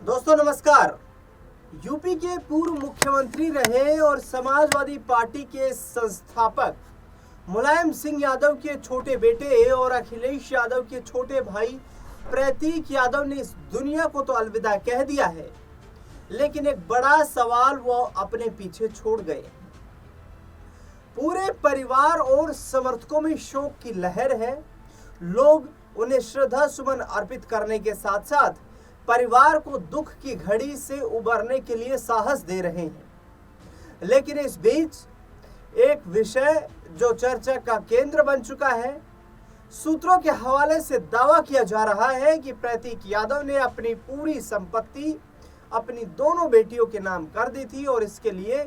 दोस्तों नमस्कार। यूपी के पूर्व मुख्यमंत्री रहे और समाजवादी पार्टी के संस्थापक मुलायम सिंह यादव के छोटे बेटे और अखिलेश यादव के छोटे भाई प्रतीक यादव ने इस दुनिया को तो अलविदा कह दिया है, लेकिन एक बड़ा सवाल वो अपने पीछे छोड़ गए। पूरे परिवार और समर्थकों में शोक की लहर है। लोग उन्हें श्रद्धा सुमन अर्पित करने के साथ साथ परिवार को दुख की घड़ी से उबरने के लिए साहस दे रहे हैं। लेकिन इस बीच एक विषय जो चर्चा का केंद्र बन चुका है, सूत्रों के हवाले से दावा किया जा रहा है कि प्रतीक यादव ने अपनी पूरी संपत्ति अपनी दोनों बेटियों के नाम कर दी थी और इसके लिए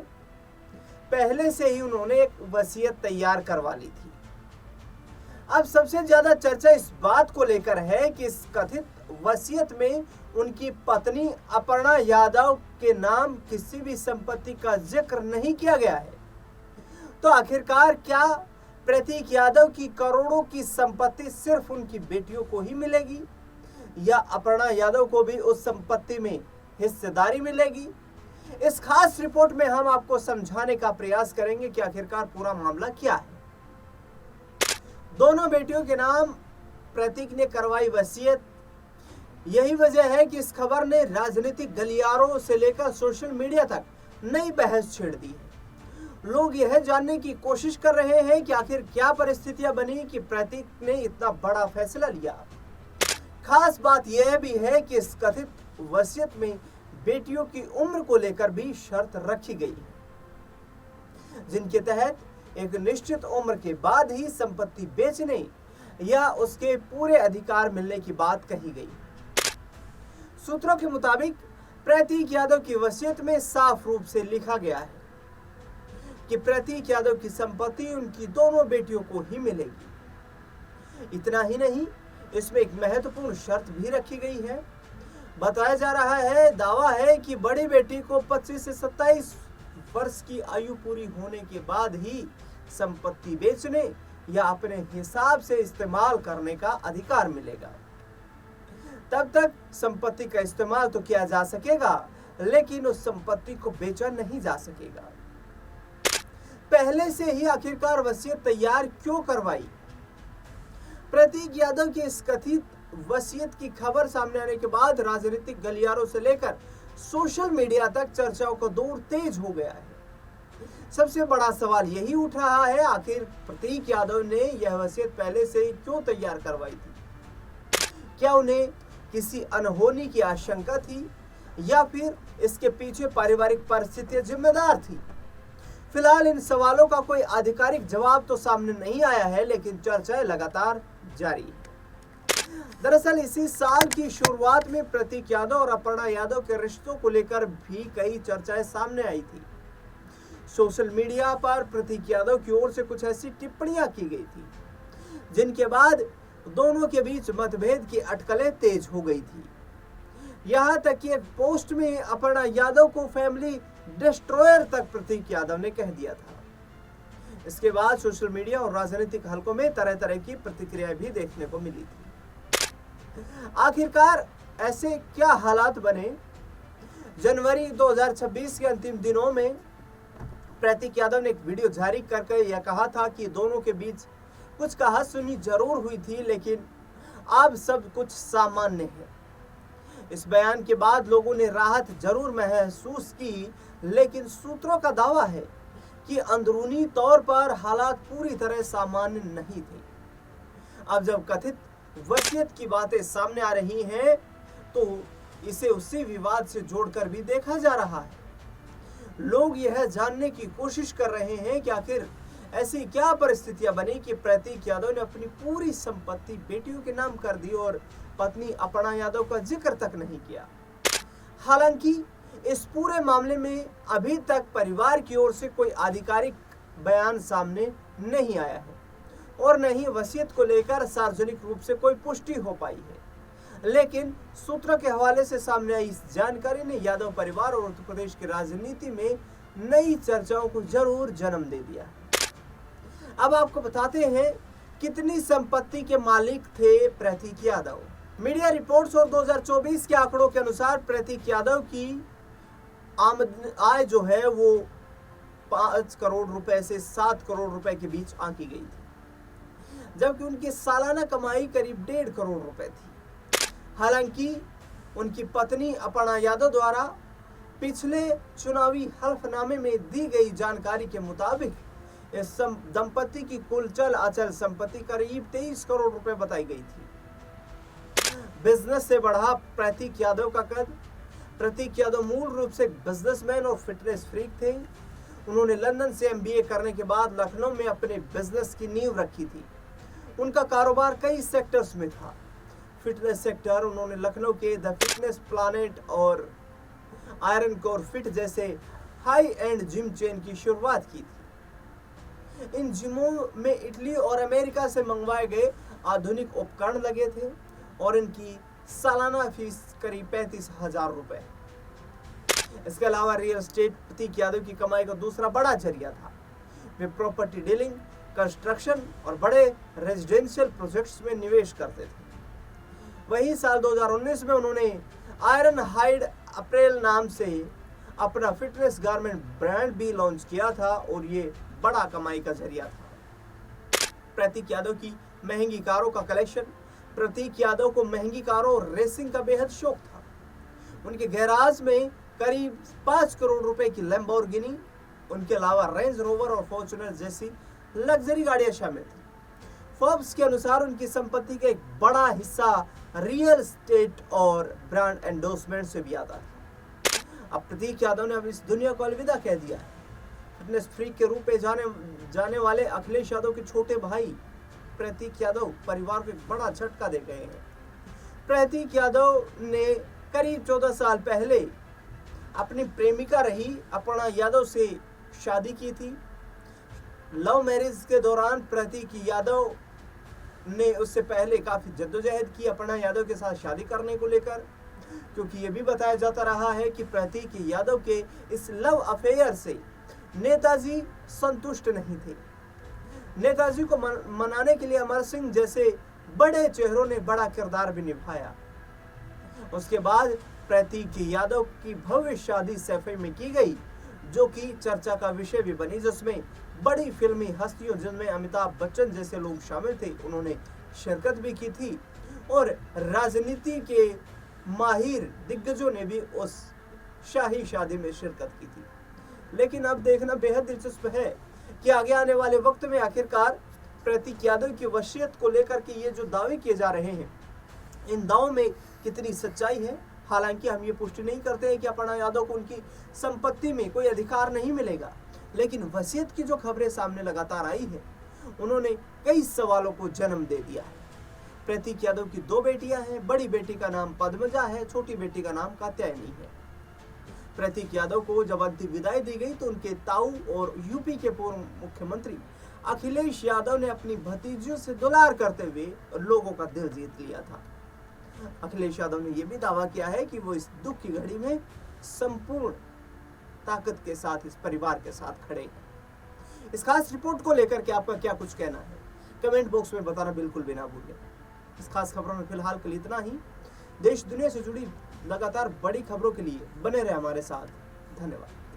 पहले से ही उन्होंने एक वसीयत तैयार करवा ली थी। अब सबसे ज्यादा चर्चा इस बात को लेकर है कि इस कथित वसीयत में उनकी पत्नी अपर्णा यादव के नाम किसी भी संपत्ति का जिक्र नहीं किया गया है। तो आखिरकार क्या प्रतीक यादव की करोड़ों की संपत्ति सिर्फ उनकी बेटियों को ही मिलेगी या अपर्णा यादव को भी उस संपत्ति में हिस्सेदारी मिलेगी? इस खास रिपोर्ट में हम आपको समझाने का प्रयास करेंगे कि आखिरकार पूरा मामला क्या है। दोनों बेटियों के नाम प्रतीक ने करवाई वसीयत। यही वजह है कि इस खबर ने राजनीतिक गलियारों से लेकर सोशल मीडिया तक नई बहस छेड़ दी है। लोग यह जानने की कोशिश कर रहे हैं कि आखिर क्या परिस्थितियां बनी कि प्रतीक ने इतना बड़ा फैसला लिया। खास बात यह भी है कि इस कथित वसीयत में बेटियों की उम्र को लेकर भी शर्त रखी गई है, जिनके तहत एक निश्चित उम्र के बाद ही संपत्ति बेचने या उसके पूरे अधिकार मिलने की बात कही गई। सूत्रों के मुताबिक प्रतीक यादव की वसीयत में साफ रूप से लिखा गया है कि प्रतीक यादव की संपत्ति उनकी दोनों बेटियों को ही मिलेगी। इतना ही नहीं, इसमें एक महत्वपूर्ण शर्त भी रखी गई है। बताया जा रहा है, दावा है कि बड़ी बेटी को 25 से 27 वर्ष की आयु पूरी होने के बाद ही संपत्ति बेचने या अपने हिसाब से इस्तेमाल करने का अधिकार मिलेगा। तब तक संपत्ति का इस्तेमाल तो किया जा सकेगा, लेकिन उस संपत्ति को बेचा नहीं जा सकेगा। पहले से ही आखिरकार वसीयत तैयार क्यों करवाई? प्रतीक यादव की इस कथित वसीयत की खबर सामने आने के बाद राजनीतिक गलियारों से लेकर सोशल मीडिया तक चर्चाओं का दौर तेज हो गया है। सबसे बड़ा सवाल यही उठ रहा है, आखिर प्रतीक यादव ने यह वसीयत पहले से ही क्यों तैयार करवाई थी? क्या उन्हें किसी अनहोनी की आशंका थी या फिर इसके पीछे पारिवारिक परिस्थितियां जिम्मेदार थी? फिलहाल इन सवालों का कोई आधिकारिक जवाब तो सामने नहीं आया है, लेकिन चर्चाएं लगातार जारी है। दरअसल इसी साल की शुरुआत में प्रतीक यादव और अपर्णा यादव के रिश्तों को लेकर भी कई चर्चाएं सामने आई थी। सोशल मीडिया पर प्रतीक यादव की ओर से कुछ ऐसी टिप्पणियां की गई थी, जिनके बाद दोनों के बीच मतभेद की अटकलें तेज हो गई थी। यहां तक कि एक पोस्ट में अपर्णा यादव को फैमिली डिस्ट्रॉयर तक प्रतीक यादव ने कह दिया था। इसके बाद सोशल मीडिया और राजनीतिक हलकों में तरह तरह की प्रतिक्रियाएं भी देखने को मिली थी। आखिरकार ऐसे क्या हालात बने? जनवरी 2026 के अंतिम दिनों में प्रतीक यादव ने एक वीडियो जारी करके यह कहा था कि दोनों के बीच कुछ कहासुनी जरूर हुई थी, लेकिन अब सब कुछ सामान्य है। इस बयान के बाद लोगों ने राहत जरूर महसूस की, लेकिन सूत्रों का दावा है कि अंदरूनी तौर पर हालात पूरी तरह सामान्य नहीं थे। अब जब कथित वसीयत की बातें सामने आ रही हैं, तो इसे उसी विवाद से जोड़कर भी देखा जा रहा है। लोग यह जानने की कोशिश कर रहे हैं कि आखिर ऐसी क्या परिस्थितियां बनी कि प्रतीक यादव ने अपनी पूरी संपत्ति बेटियों के नाम कर दी और पत्नी अपर्णा यादव का जिक्र तक नहीं किया। हालांकि इस पूरे मामले में अभी तक परिवार की ओर से कोई आधिकारिक बयान सामने नहीं आया है और न ही वसीयत को लेकर सार्वजनिक रूप से कोई पुष्टि हो पाई है। लेकिन सूत्रों के हवाले से सामने आई इस जानकारी ने यादव परिवार और उत्तर प्रदेश की राजनीति में नई चर्चाओं को जरूर जन्म दे दिया। अब आपको बताते हैं कितनी संपत्ति के मालिक थे प्रतीक यादव। मीडिया रिपोर्ट्स और 2024 के आंकड़ों के अनुसार प्रतीक यादव की आय जो है वो 5 करोड़ रुपए से 7 करोड़ रुपए के बीच आंकी गई थी, जबकि उनकी सालाना कमाई करीब 1.5 करोड़ रुपए थी। हालांकि उनकी पत्नी अपर्णा यादव द्वारा पिछले चुनावी हल्फनामे में दी गई जानकारी के मुताबिक इस दंपति की कुल चल अचल संपत्ति करीब 23 करोड़ रुपए बताई गई थी। बिजनेस से बढ़ा प्रतीक यादव का कद। प्रतीक यादव मूल रूप से बिजनेसमैन और फिटनेस फ्रीक थे। उन्होंने लंदन से एमबीए करने के बाद लखनऊ में अपने बिजनेस की नींव रखी थी। उनका कारोबार कई सेक्टर्स में था। फिटनेस सेक्टर, उन्होंने लखनऊ के द फिटनेस प्लानेट और आयरन कोर फिट जैसे हाई एंड जिम चेन की शुरुआत की थी। इन जिमों में इटली और अमेरिका से मंगवाए गए आधुनिक उपकरण लगे थे और इनकी सालाना फीस करीब 35,000 रुपए। इसके अलावा रियल एस्टेट प्रतीक यादव की कमाई का दूसरा बड़ा जरिया था। वे प्रॉपर्टी डीलिंग, कंस्ट्रक्शन और बड़े रेजिडेंशियल प्रोजेक्ट्स में निवेश करते थे। वहीं साल 2019 में उन्होंने आयरन हाइड अप्रैल नाम से अपना फिटनेस गारमेंट ब्रांड भी लॉन्च किया था और ये बड़ा कमाई का जरिया था। प्रतीक यादव की महंगी कारों का कलेक्शन। प्रतीक यादव को महंगी कारों और रेसिंग का बेहद शौक था। उनके गैराज में करीब 5 करोड़ रुपए की लैम्बोर्गिनी, उनके अलावा रेंज रोवर और फॉर्च्यूनर जैसी लग्जरी गाड़ियां शामिल थी। फोर्ब्स के अनुसार उनकी संपत्ति का एक बड़ा हिस्सा रियल एस्टेट और ब्रांड एंडोर्समेंट से भी आता है। अब प्रतीक यादव ने अब इस दुनिया को अलविदा कह दिया है। फिटनेस फ्रीक के रूप में जाने वाले अखिलेश यादव के छोटे भाई प्रतीक यादव परिवार को एक बड़ा झटका दे गए हैं। प्रतीक यादव ने करीब 14 साल पहले अपनी प्रेमिका रही अपर्णा यादव से शादी की थी। लव मैरिज के दौरान प्रतीक यादव ने उससे पहले काफी जद्दोजहद की अपर्णा यादव के साथ शादी करने को लेकर, क्योंकि ये भी बताया जाता रहा है कि प्रतीक यादव के इस लव अफेयर से नेताजी संतुष्ट नहीं थे। नेताजी को मनाने के लिए अमर सिंह जैसे बड़े चेहरों ने बड़ा किरदार भी निभाया। उसके बाद प्रतीक यादव की भव्य शादी सैफई में की गई, जो कि चर्चा का विषय भी बनी, जिसमें बड़ी फिल्मी हस्तियों जिनमें अमिताभ बच्चन जैसे लोग शामिल थे उन्होंने शिरकत भी की थी और राजनीति के माहिर दिग्गजों ने भी उस शाही शादी में शिरकत की थी। लेकिन अब देखना बेहद दिलचस्प है कि आगे आने वाले वक्त में आखिरकार प्रतीक यादव की वसीयत को लेकर के ये जो दावे किए जा रहे हैं, इन दावों में कितनी सच्चाई है। हालांकि हम ये पुष्टि नहीं करते हैं कि अपर्णा यादव को उनकी संपत्ति में कोई अधिकार नहीं मिलेगा, लेकिन वसीयत की जो खबरें सामने लगातार आई है उन्होंने कई सवालों को जन्म दे दिया है। प्रतीक यादव की 2 बेटियां हैं। बड़ी बेटी का नाम पद्मजा है, छोटी बेटी का नाम कात्यायनी है। प्रतीक यादव को जब अंतिम विदाई दी गई तो उनके ताऊ और यूपी के पूर्व मुख्यमंत्री अखिलेश यादव ने अपनी भतीजियों से दुलार करते हुए लोगों का दिल जीत लिया था। अखिलेश यादव ने यह भी दावा किया है कि वो इस दुख की घड़ी में संपूर्ण ताकत के साथ इस परिवार के साथ खड़े हैं। इस खास रिपोर्ट को लेकर के आपका क्या कुछ कहना है, कमेंट बॉक्स में बताना बिल्कुल भी ना भूलें। इस खास खबरों में फिलहाल के लिए इतना ही। देश दुनिया से जुड़ी लगातार बड़ी खबरों के लिए बने रहे हमारे साथ। धन्यवाद।